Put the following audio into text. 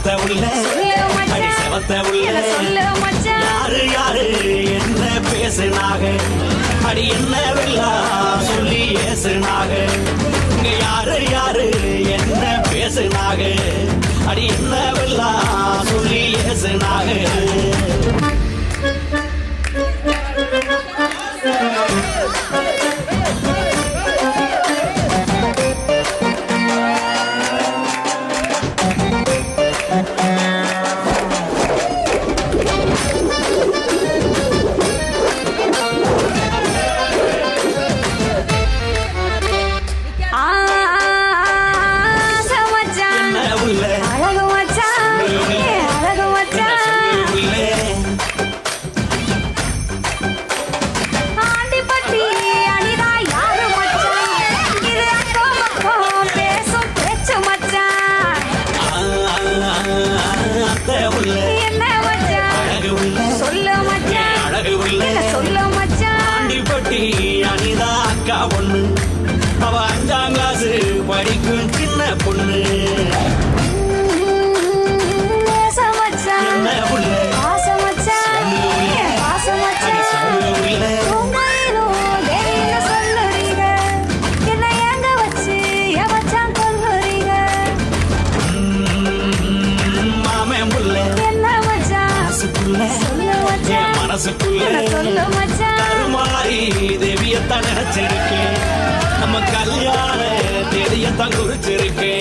செவத்த உள்ள அடி செவத்த உள்ள யாரு யாரு என்ன பேசுனாக அடி என்ன வெல்லாம் சொல்லி ஏசுனாக இங்க யாரு யாரு என்ன பேசுனாக அடி என்ன வெல்லாம் சொல்லி ஏசுனாக அனிதா அக்கா பொண்ணு அவ 5ஆம் கிளாஸ் படிக்கும் சின்ன பொண்ணு மாமன் புள்ள மனசுக்குள்ள கருமாரி தேவியத்தான் நினைச்சிருக்கேன் நம்ம கல்யாண தேதியத்தான் குறிச்சிருக்கேன்